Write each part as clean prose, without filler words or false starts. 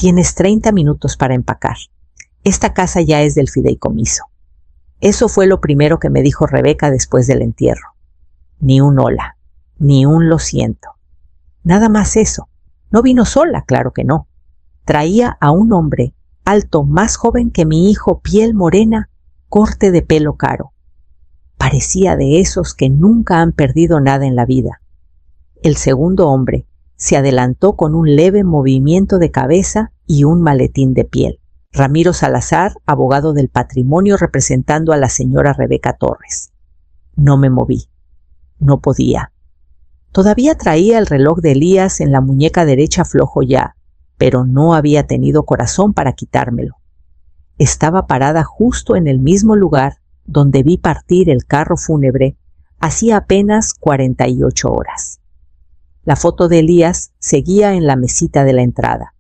Tienes 30 minutos para empacar. Esta casa ya es del fideicomiso. Eso fue lo primero que me dijo Rebeca después del entierro. Ni un hola, ni un lo siento. Nada más eso. No vino sola, claro que no. Traía a un hombre alto, más joven que mi hijo, piel morena, corte de pelo caro. Parecía de esos que nunca han perdido nada en la vida. El segundo hombre se adelantó con un leve movimiento de cabeza y un maletín de piel. Ramiro Salazar, abogado del patrimonio, representando a la señora Rebeca Torres. No me moví. No podía. Todavía traía el reloj de Elías en la muñeca derecha flojo ya, pero no había tenido corazón para quitármelo. Estaba parada justo en el mismo lugar donde vi partir el carro fúnebre hacía apenas 48 horas. La foto de Elías seguía en la mesita de la entrada.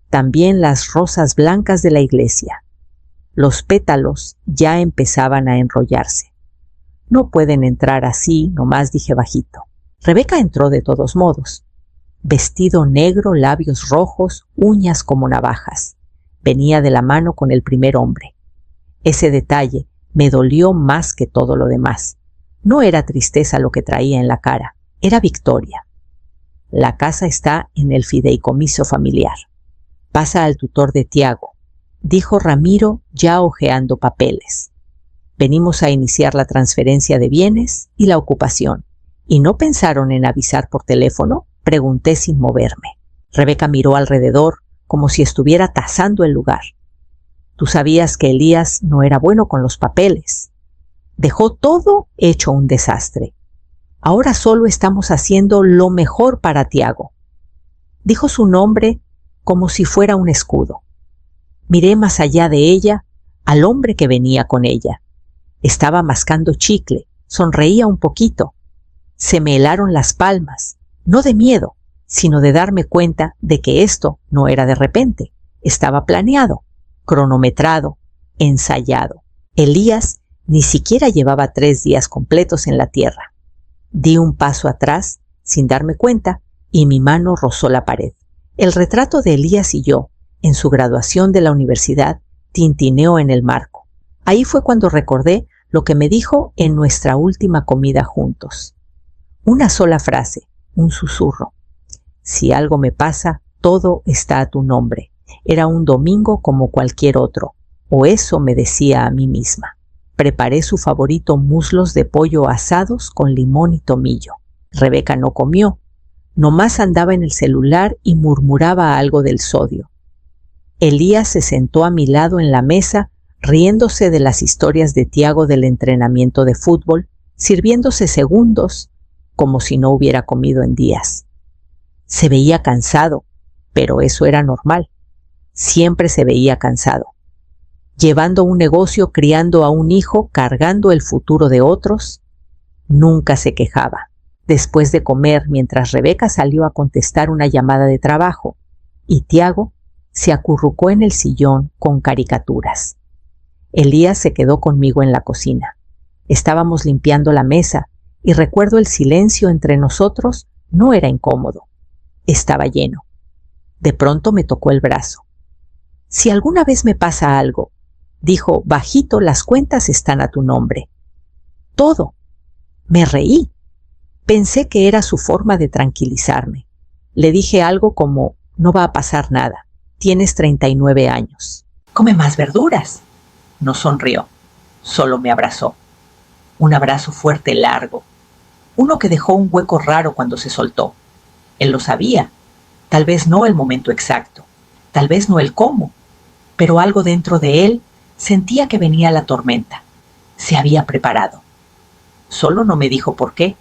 También las rosas blancas de la iglesia. Los pétalos ya empezaban a enrollarse. No pueden entrar así, nomás dije bajito. Rebeca entró de todos modos. Vestido negro, labios rojos, uñas como navajas. Venía de la mano con el primer hombre. Ese detalle me dolió más que todo lo demás. No era tristeza lo que traía en la cara, era victoria. La casa está en el fideicomiso familiar. Pasa al tutor de Tiago, dijo Ramiro ya hojeando papeles. Venimos a iniciar la transferencia de bienes y la ocupación. ¿Y no pensaron en avisar por teléfono?, pregunté sin moverme. Rebeca miró alrededor como si estuviera tasando el lugar. Tú sabías que Elías no era bueno con los papeles. Dejó todo hecho un desastre. Ahora solo estamos haciendo lo mejor para Tiago. Dijo su nombre como si fuera un escudo. Miré más allá de ella al hombre que venía con ella. Estaba mascando chicle, sonreía un poquito. Se me helaron las palmas, no de miedo, sino de darme cuenta de que esto no era de repente. Estaba planeado, cronometrado, ensayado. Elías ni siquiera llevaba 3 días completos en la tierra. Di un paso atrás, sin darme cuenta, y mi mano rozó la pared. El retrato de Elías y yo, en su graduación de la universidad, tintineó en el marco. Ahí fue cuando recordé lo que me dijo en nuestra última comida juntos. Una sola frase, un susurro. Si algo me pasa, todo está a tu nombre. Era un domingo como cualquier otro, o eso me decía a mí misma. Preparé su favorito muslos de pollo asados con limón y tomillo. Rebeca no comió, nomás andaba en el celular y murmuraba algo del sodio. Elías se sentó a mi lado en la mesa, riéndose de las historias de Tiago del entrenamiento de fútbol, sirviéndose segundos, como si no hubiera comido en días. Se veía cansado, pero eso era normal. Siempre se veía cansado. Llevando un negocio, criando a un hijo, cargando el futuro de otros, nunca se quejaba. Después de comer, mientras Rebeca salió a contestar una llamada de trabajo, y Tiago se acurrucó en el sillón con caricaturas. Elías se quedó conmigo en la cocina. Estábamos limpiando la mesa, y recuerdo el silencio entre nosotros no era incómodo. Estaba lleno. De pronto me tocó el brazo. Si alguna vez me pasa algo, dijo bajito, las cuentas están a tu nombre. Todo. Me reí. Pensé que era su forma de tranquilizarme. Le dije algo como, no va a pasar nada. Tienes 39 años. Come más verduras. No sonrió. Solo me abrazó. Un abrazo fuerte, largo. Uno que dejó un hueco raro cuando se soltó. Él lo sabía. Tal vez no el momento exacto. Tal vez no el cómo. Pero algo dentro de él sentía que venía la tormenta. Se había preparado. Solo no me dijo por qué.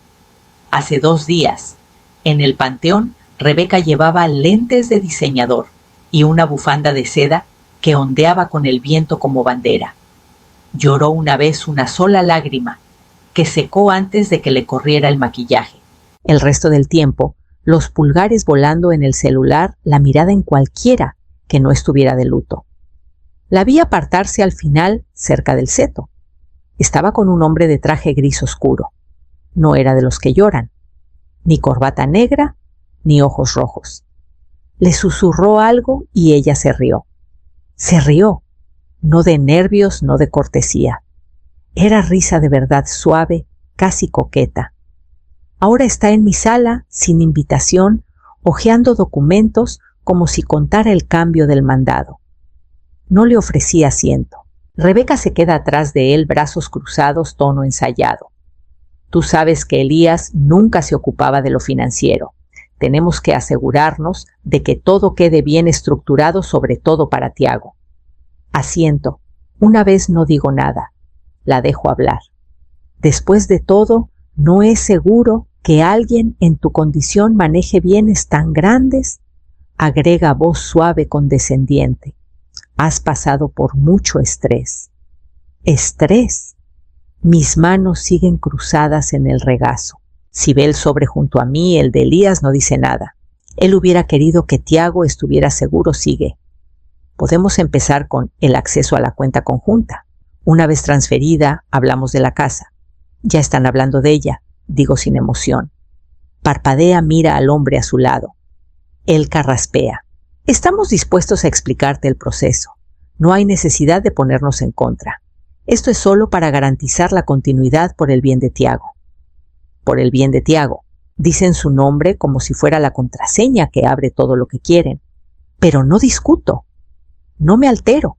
Hace 2 días, en el panteón, Rebeca llevaba lentes de diseñador y una bufanda de seda que ondeaba con el viento como bandera. Lloró una vez una sola lágrima, que secó antes de que le corriera el maquillaje. El resto del tiempo, los pulgares volando en el celular, la mirada en cualquiera que no estuviera de luto. La vi apartarse al final cerca del seto. Estaba con un hombre de traje gris oscuro. No era de los que lloran. Ni corbata negra, ni ojos rojos. Le susurró algo y ella se rió. Se rió, no de nervios, no de cortesía. Era risa de verdad suave, casi coqueta. Ahora está en mi sala, sin invitación, hojeando documentos como si contara el cambio del mandado. No le ofrecí asiento. Rebeca se queda atrás de él, brazos cruzados, tono ensayado. Tú sabes que Elías nunca se ocupaba de lo financiero. Tenemos que asegurarnos de que todo quede bien estructurado, sobre todo para Tiago. Asiento. Una vez no digo nada. La dejo hablar. Después de todo, ¿no es seguro que alguien en tu condición maneje bienes tan grandes? Agrega voz suave condescendiente. Has pasado por mucho estrés. ¿Estrés? Mis manos siguen cruzadas en el regazo. Si ve el sobre junto a mí, el de Elías no dice nada. Él hubiera querido que Tiago estuviera seguro, sigue. Podemos empezar con el acceso a la cuenta conjunta. Una vez transferida, hablamos de la casa. Ya están hablando de ella, digo sin emoción. Parpadea, mira al hombre a su lado. Él carraspea. Estamos dispuestos a explicarte el proceso. No hay necesidad de ponernos en contra. Esto es solo para garantizar la continuidad por el bien de Tiago. Por el bien de Tiago. Dicen su nombre como si fuera la contraseña que abre todo lo que quieren. Pero no discuto. No me altero.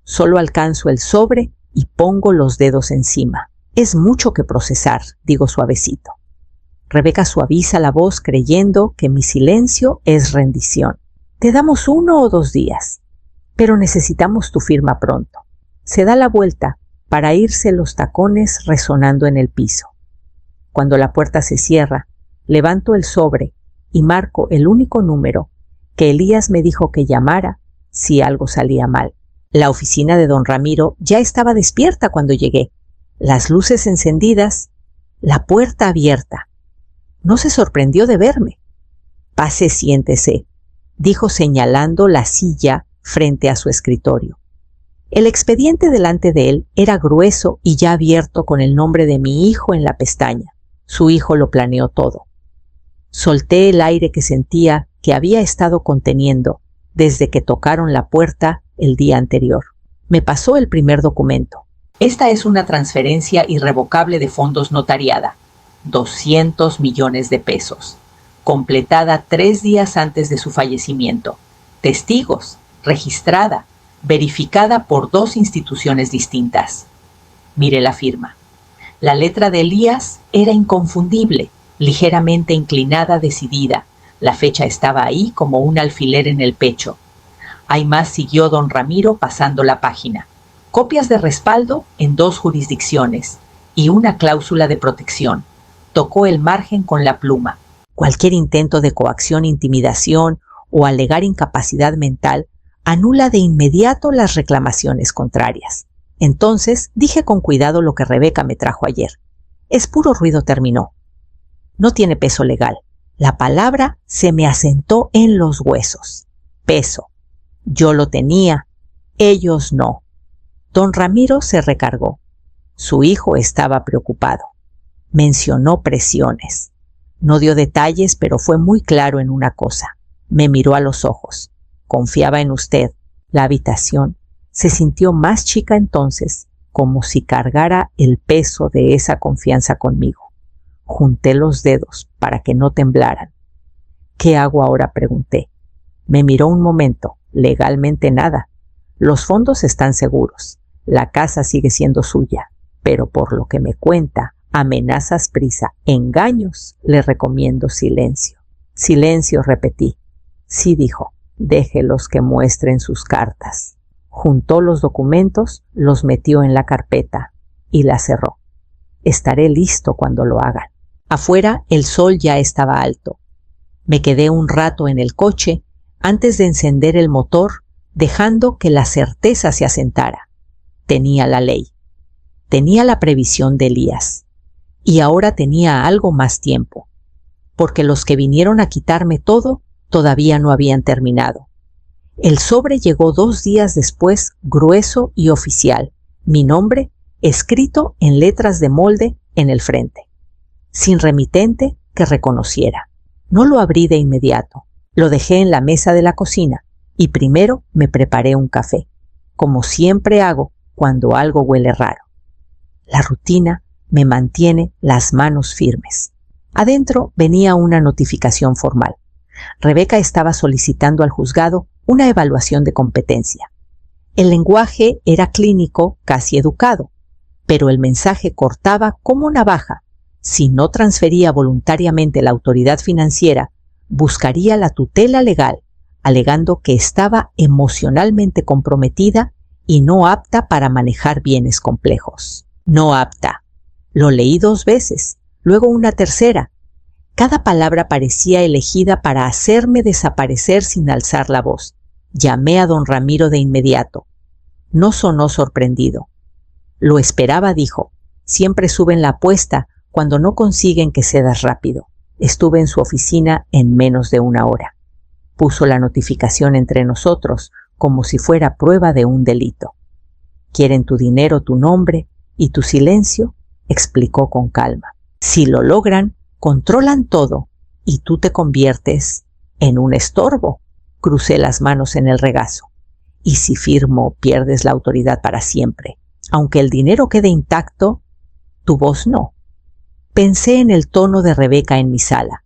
Solo alcanzo el sobre y pongo los dedos encima. Es mucho que procesar, digo suavecito. Rebeca suaviza la voz creyendo que mi silencio es rendición. Te damos 1 o 2 días, pero necesitamos tu firma pronto. Se da la vuelta para irse los tacones resonando en el piso. Cuando la puerta se cierra, levanto el sobre y marco el único número que Elías me dijo que llamara si algo salía mal. La oficina de don Ramiro ya estaba despierta cuando llegué. Las luces encendidas, la puerta abierta. No se sorprendió de verme. Pase, siéntese, dijo señalando la silla frente a su escritorio. El expediente delante de él era grueso y ya abierto con el nombre de mi hijo en la pestaña. Su hijo lo planeó todo. Solté el aire que sentía que había estado conteniendo desde que tocaron la puerta el día anterior. Me pasó el primer documento. Esta es una transferencia irrevocable de fondos notariada. 200 millones de pesos. Completada 3 días antes de su fallecimiento. Testigos. Registrada. Verificada por 2 instituciones distintas. Mire la firma. La letra de Elías era inconfundible, ligeramente inclinada, decidida. La fecha estaba ahí como un alfiler en el pecho. Hay más, siguió don Ramiro pasando la página. Copias de respaldo en 2 jurisdicciones y una cláusula de protección. Tocó el margen con la pluma. Cualquier intento de coacción, intimidación o alegar incapacidad mental anula de inmediato las reclamaciones contrarias. Entonces dije con cuidado lo que Rebeca me trajo ayer. Es puro ruido, terminó. No tiene peso legal. La palabra se me asentó en los huesos. Peso. Yo lo tenía, ellos no. Don Ramiro se recargó. Su hijo estaba preocupado. Mencionó presiones. No dio detalles, pero fue muy claro en una cosa. Me miró a los ojos. Confiaba en usted. La habitación se sintió más chica entonces, como si cargara el peso de esa confianza conmigo. Junté los dedos para que no temblaran. ¿Qué hago ahora?, pregunté. Me miró un momento. Legalmente nada. Los fondos están seguros. La casa sigue siendo suya. Pero por lo que me cuenta, amenazas, prisa, engaños, le recomiendo silencio. Silencio, repetí. Sí, dijo. Déjelos que muestren sus cartas. Juntó los documentos, los metió en la carpeta y la cerró. Estaré listo cuando lo hagan. Afuera el sol ya estaba alto. Me quedé un rato en el coche antes de encender el motor, dejando que la certeza se asentara. Tenía la ley. Tenía la previsión de Elías. Y ahora tenía algo más tiempo. Porque los que vinieron a quitarme todo todavía no habían terminado. El sobre llegó 2 días después, grueso y oficial. Mi nombre, escrito en letras de molde en el frente. Sin remitente que reconociera. No lo abrí de inmediato. Lo dejé en la mesa de la cocina y primero me preparé un café, como siempre hago cuando algo huele raro. La rutina me mantiene las manos firmes. Adentro venía una notificación formal. Rebeca estaba solicitando al juzgado una evaluación de competencia. El lenguaje era clínico, casi educado, pero el mensaje cortaba como navaja. Si no transfería voluntariamente la autoridad financiera, buscaría la tutela legal, alegando que estaba emocionalmente comprometida y no apta para manejar bienes complejos. No apta. Lo leí 2 veces, luego una tercera. Cada palabra parecía elegida para hacerme desaparecer sin alzar la voz. Llamé a don Ramiro de inmediato. No sonó sorprendido. Lo esperaba, dijo. Siempre suben la apuesta cuando no consiguen que cedas rápido. Estuve en su oficina en menos de 1 hora. Puso la notificación entre nosotros como si fuera prueba de un delito. Quieren tu dinero, tu nombre y tu silencio, explicó con calma. Si lo logran, controlan todo y tú te conviertes en un estorbo. Crucé las manos en el regazo. Y si firmo, pierdes la autoridad para siempre. Aunque el dinero quede intacto, tu voz no. Pensé en el tono de Rebeca en mi sala,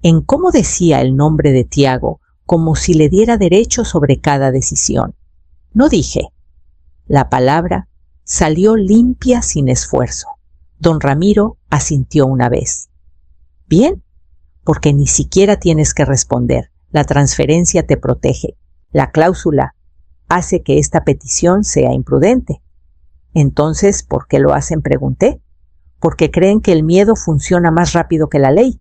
en cómo decía el nombre de Tiago como si le diera derecho sobre cada decisión. No dije. La palabra salió limpia sin esfuerzo. Don Ramiro asintió una vez. Bien, porque ni siquiera tienes que responder. La transferencia te protege. La cláusula hace que esta petición sea imprudente. Entonces, ¿por qué lo hacen?, pregunté. Porque creen que el miedo funciona más rápido que la ley.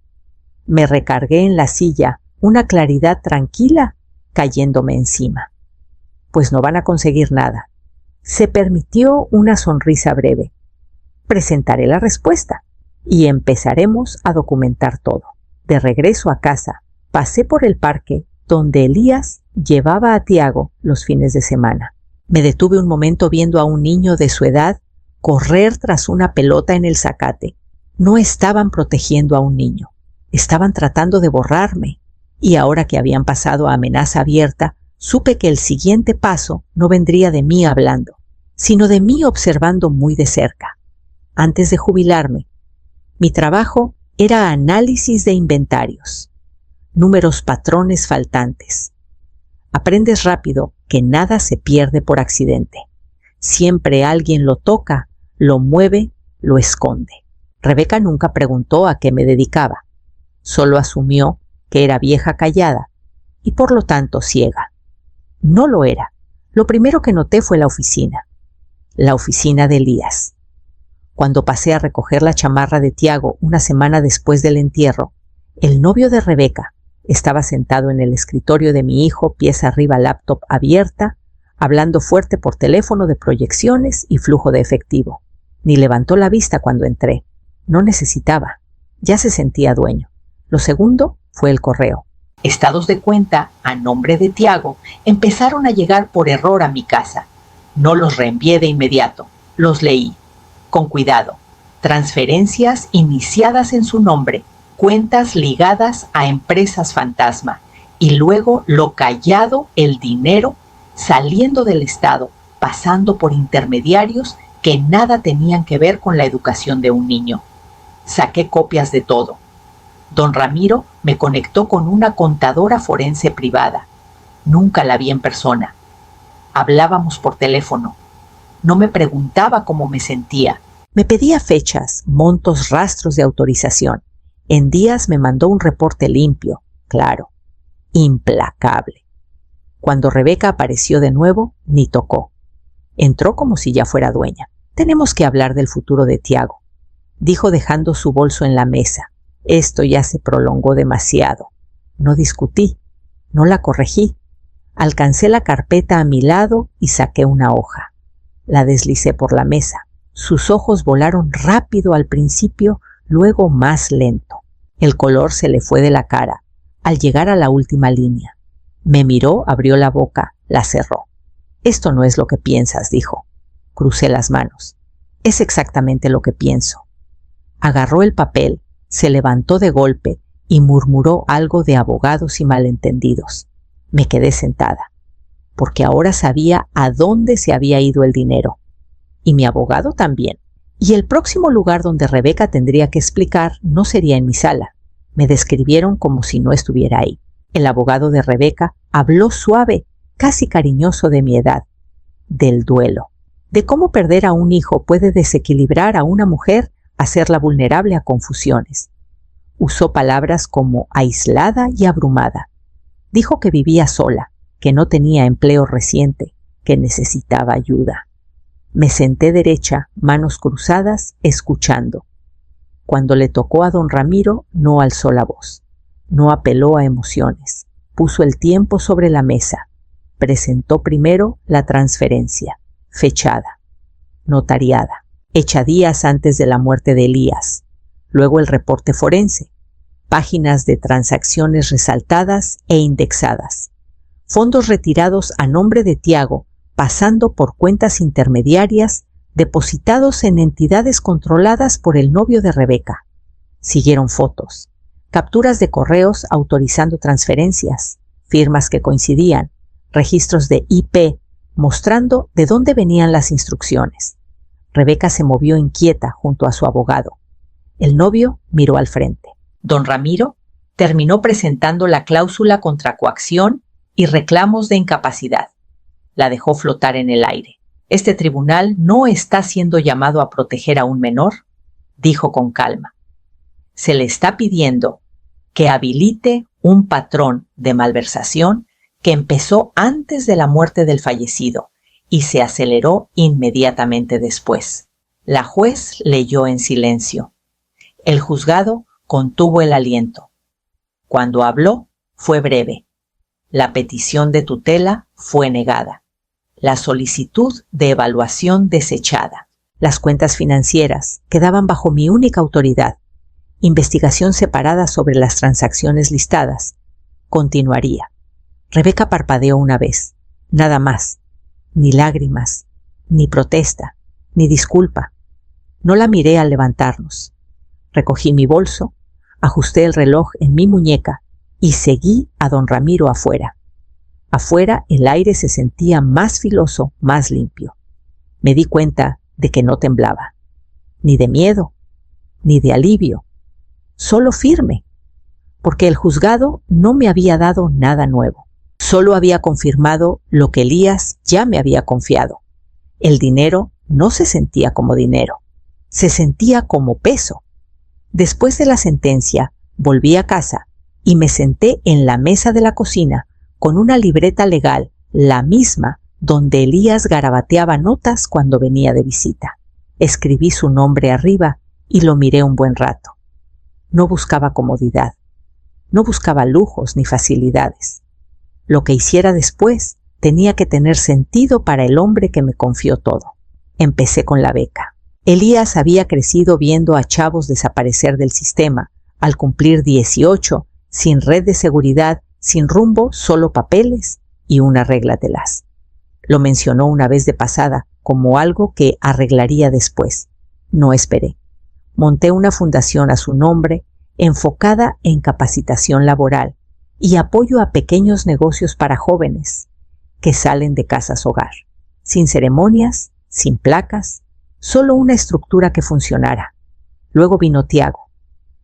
Me recargué en la silla, una claridad tranquila cayéndome encima. Pues no van a conseguir nada. Se permitió una sonrisa breve. Presentaré la respuesta y empezaremos a documentar todo. De regreso a casa, pasé por el parque donde Elías llevaba a Tiago los fines de semana. Me detuve un momento viendo a un niño de su edad correr tras una pelota en el zacate. No estaban protegiendo a un niño, estaban tratando de borrarme. Y ahora que habían pasado a amenaza abierta, supe que el siguiente paso no vendría de mí hablando, sino de mí observando muy de cerca. Antes de jubilarme, mi trabajo era análisis de inventarios, números patrones faltantes. Aprendes rápido que nada se pierde por accidente. Siempre alguien lo toca, lo mueve, lo esconde. Rebeca nunca preguntó a qué me dedicaba. Solo asumió que era vieja callada y por lo tanto ciega. No lo era. Lo primero que noté fue la oficina de Elías. Cuando pasé a recoger la chamarra de Tiago una semana después del entierro, el novio de Rebeca estaba sentado en el escritorio de mi hijo, pies arriba, laptop abierta, hablando fuerte por teléfono de proyecciones y flujo de efectivo. Ni levantó la vista cuando entré. No necesitaba. Ya se sentía dueño. Lo segundo fue el correo. Estados de cuenta a nombre de Tiago empezaron a llegar por error a mi casa. No los reenvié de inmediato. Los leí. Con cuidado. Transferencias iniciadas en su nombre. Cuentas ligadas a empresas fantasma. Y luego lo callado, el dinero, saliendo del Estado, pasando por intermediarios que nada tenían que ver con la educación de un niño. Saqué copias de todo. Don Ramiro me conectó con una contadora forense privada. Nunca la vi en persona. Hablábamos por teléfono. No me preguntaba cómo me sentía. Me pedía fechas, montos, rastros de autorización. En días me mandó un reporte limpio, claro, implacable. Cuando Rebeca apareció de nuevo, ni tocó. Entró como si ya fuera dueña. Tenemos que hablar del futuro de Tiago, dijo dejando su bolso en la mesa. Esto ya se prolongó demasiado. No discutí, no la corregí. Alcancé la carpeta a mi lado y saqué una hoja. La deslicé por la mesa. Sus ojos volaron rápido al principio, luego más lento. El color se le fue de la cara al llegar a la última línea. Me miró, abrió la boca, la cerró. Esto no es lo que piensas, dijo. Crucé las manos. Es exactamente lo que pienso. Agarró el papel, se levantó de golpe y murmuró algo de abogados y malentendidos. Me quedé sentada, porque ahora sabía a dónde se había ido el dinero. Y mi abogado también. Y el próximo lugar donde Rebeca tendría que explicar no sería en mi sala. Me describieron como si no estuviera ahí. El abogado de Rebeca habló suave, casi cariñoso de mi edad, del duelo, de cómo perder a un hijo puede desequilibrar a una mujer, hacerla vulnerable a confusiones. Usó palabras como aislada y abrumada. Dijo que vivía sola, que no tenía empleo reciente, que necesitaba ayuda. Me senté derecha, manos cruzadas, escuchando. Cuando le tocó a don Ramiro, no alzó la voz, no apeló a emociones, puso el tiempo sobre la mesa, presentó primero la transferencia, fechada, notariada, hecha días antes de la muerte de Elías, luego el reporte forense, páginas de transacciones resaltadas e indexadas, fondos retirados a nombre de Tiago, pasando por cuentas intermediarias, depositados en entidades controladas por el novio de Rebeca. Siguieron fotos, capturas de correos autorizando transferencias, firmas que coincidían, registros de IP mostrando de dónde venían las instrucciones. Rebeca se movió inquieta junto a su abogado. El novio miró al frente. Don Ramiro terminó presentando la cláusula contra coacción y reclamos de incapacidad. La dejó flotar en el aire. Este tribunal no está siendo llamado a proteger a un menor, dijo con calma. Se le está pidiendo que habilite un patrón de malversación que empezó antes de la muerte del fallecido y se aceleró inmediatamente después. La juez leyó en silencio. El juzgado contuvo el aliento. Cuando habló, fue breve. La petición de tutela fue negada. La solicitud de evaluación desechada. Las cuentas financieras quedaban bajo mi única autoridad. Investigación separada sobre las transacciones listadas. Continuaría. Rebeca parpadeó una vez, nada más. Ni lágrimas, ni protesta, ni disculpa. No la miré al levantarnos. Recogí mi bolso, ajusté el reloj en mi muñeca y seguí a don Ramiro afuera. Afuera el aire se sentía más filoso, más limpio. Me di cuenta de que no temblaba, ni de miedo, ni de alivio, solo firme, porque el juzgado no me había dado nada nuevo. Solo había confirmado lo que Elías ya me había confiado. El dinero no se sentía como dinero, se sentía como peso. Después de la sentencia, volví a casa y me senté en la mesa de la cocina con una libreta legal, la misma donde Elías garabateaba notas cuando venía de visita. Escribí su nombre arriba y lo miré un buen rato. No buscaba comodidad, no buscaba lujos ni facilidades. Lo que hiciera después tenía que tener sentido para el hombre que me confió todo. Empecé con la beca. Elías había crecido viendo a chavos desaparecer del sistema, al cumplir 18, sin red de seguridad, sin rumbo, solo papeles y un arréglatelas. Lo mencionó una vez de pasada, como algo que arreglaría después. No esperé. Monté una fundación a su nombre, enfocada en capacitación laboral y apoyo a pequeños negocios para jóvenes que salen de casas hogar, sin ceremonias, sin placas, solo una estructura que funcionara. Luego vino Tiago.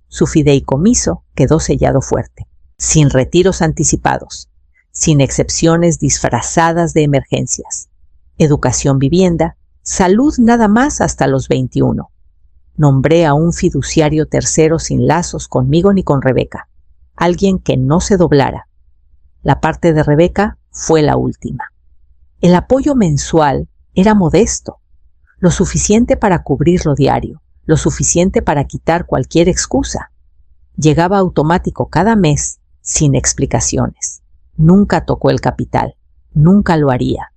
Su fideicomiso quedó sellado fuerte, sin retiros anticipados, sin excepciones disfrazadas de emergencias. Educación, vivienda, salud nada más hasta los 21. Nombré a un fiduciario tercero sin lazos conmigo ni con Rebeca, alguien que no se doblara. La parte de Rebeca fue la última. El apoyo mensual era modesto, lo suficiente para cubrir lo diario, lo suficiente para quitar cualquier excusa. Llegaba automático cada mes, sin explicaciones. Nunca tocó el capital, nunca lo haría.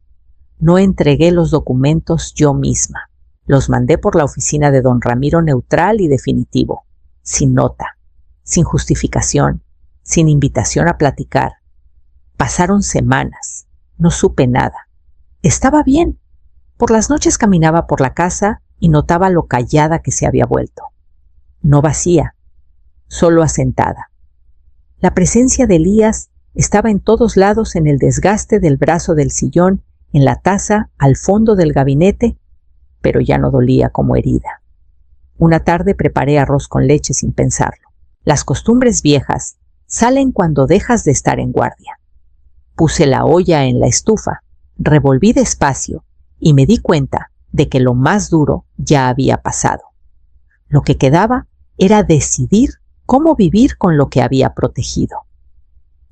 No entregué los documentos yo misma. Los mandé por la oficina de don Ramiro neutral y definitivo, sin nota, sin justificación, sin invitación a platicar. Pasaron semanas, no supe nada. Estaba bien. Por las noches caminaba por la casa y notaba lo callada que se había vuelto. No vacía, solo asentada. La presencia de Elías estaba en todos lados, en el desgaste del brazo del sillón, en la taza, al fondo del gabinete, pero ya no dolía como herida. Una tarde preparé arroz con leche sin pensarlo. Las costumbres viejas salen cuando dejas de estar en guardia. Puse la olla en la estufa, revolví despacio y me di cuenta de que lo más duro ya había pasado. Lo que quedaba era decidir cómo vivir con lo que había protegido.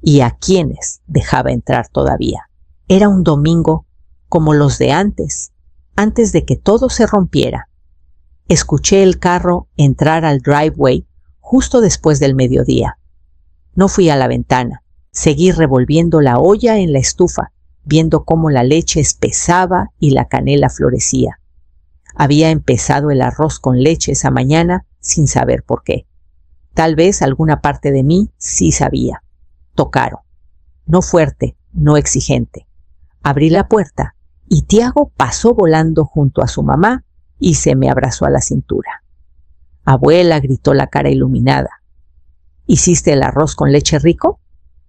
Y a quiénes dejaba entrar todavía. Era un domingo como los de antes de que todo se rompiera. Escuché el carro entrar al driveway justo después del mediodía. No fui a la ventana. Seguí revolviendo la olla en la estufa, viendo cómo la leche espesaba y la canela florecía. Había empezado el arroz con leche esa mañana sin saber por qué. Tal vez alguna parte de mí sí sabía. Tocaron. No fuerte, no exigente. Abrí la puerta y Tiago pasó volando junto a su mamá y se me abrazó a la cintura. Abuela, gritó la cara iluminada. ¿Hiciste el arroz con leche rico?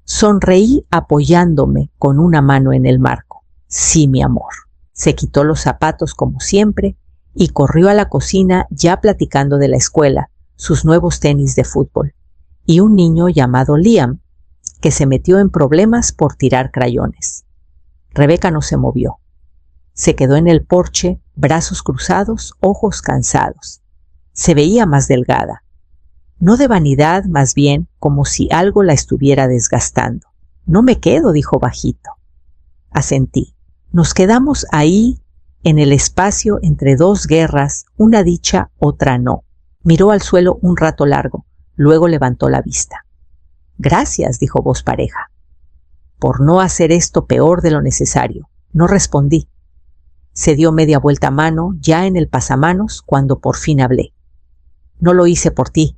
Sonreí apoyándome con una mano en el marco. Sí, mi amor. Se quitó los zapatos como siempre y corrió a la cocina ya platicando de la escuela, sus nuevos tenis de fútbol, y un niño llamado Liam, que se metió en problemas por tirar crayones. Rebeca no se movió. Se quedó en el porche, brazos cruzados, ojos cansados. Se veía más delgada. No de vanidad, más bien como si algo la estuviera desgastando. No me quedo, dijo bajito. Asentí. Nos quedamos ahí, en el espacio entre dos guerras, una dicha, otra no. Miró al suelo un rato largo, luego levantó la vista. Gracias, dijo voz pareja. Por no hacer esto peor de lo necesario. No respondí. Se dio media vuelta a mano, ya en el pasamanos, cuando por fin hablé. No lo hice por ti.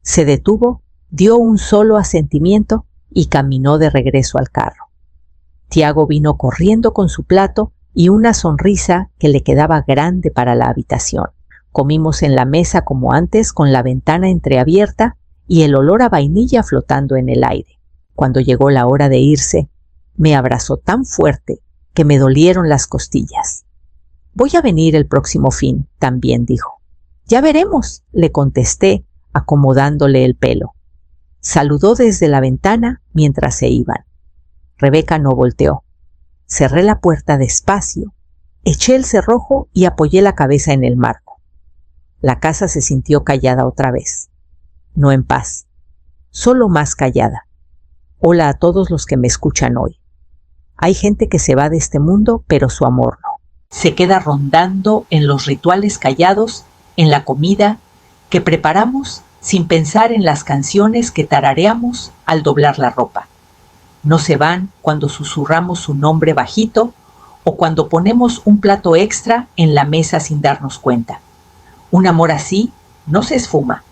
Se detuvo, dio un solo asentimiento y caminó de regreso al carro. Tiago vino corriendo con su plato y una sonrisa que le quedaba grande para la habitación. Comimos en la mesa como antes, con la ventana entreabierta y el olor a vainilla flotando en el aire. Cuando llegó la hora de irse, me abrazó tan fuerte que me dolieron las costillas. Voy a venir el próximo fin, también dijo. Ya veremos, le contesté, acomodándole el pelo. Saludó desde la ventana mientras se iban. Rebeca no volteó. Cerré la puerta despacio, eché el cerrojo y apoyé la cabeza en el marco. La casa se sintió callada otra vez. No en paz, solo más callada. Hola a todos los que me escuchan hoy. Hay gente que se va de este mundo, pero su amor no. Se queda rondando en los rituales callados, en la comida que preparamos sin pensar en las canciones que tarareamos al doblar la ropa. No se van cuando susurramos su nombre bajito o cuando ponemos un plato extra en la mesa sin darnos cuenta. Un amor así no se esfuma.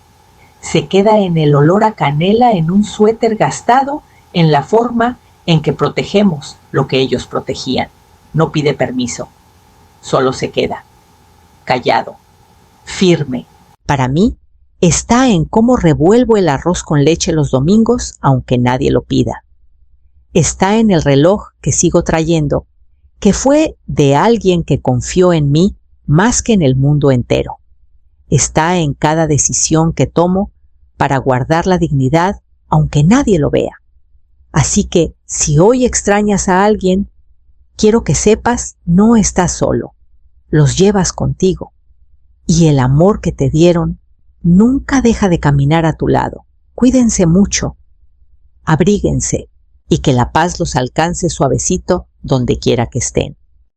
Se queda en el olor a canela en un suéter gastado, en la forma en que protegemos lo que ellos protegían. No pide permiso. Solo se queda. Callado. Firme. Para mí, está en cómo revuelvo el arroz con leche los domingos, aunque nadie lo pida. Está en el reloj que sigo trayendo, que fue de alguien que confió en mí más que en el mundo entero. Está en cada decisión que tomo para guardar la dignidad, aunque nadie lo vea. Así que, si hoy extrañas a alguien, quiero que sepas, no estás solo. Los llevas contigo. Y el amor que te dieron nunca deja de caminar a tu lado. Cuídense mucho. Abríguense y que la paz los alcance suavecito donde quiera que estén.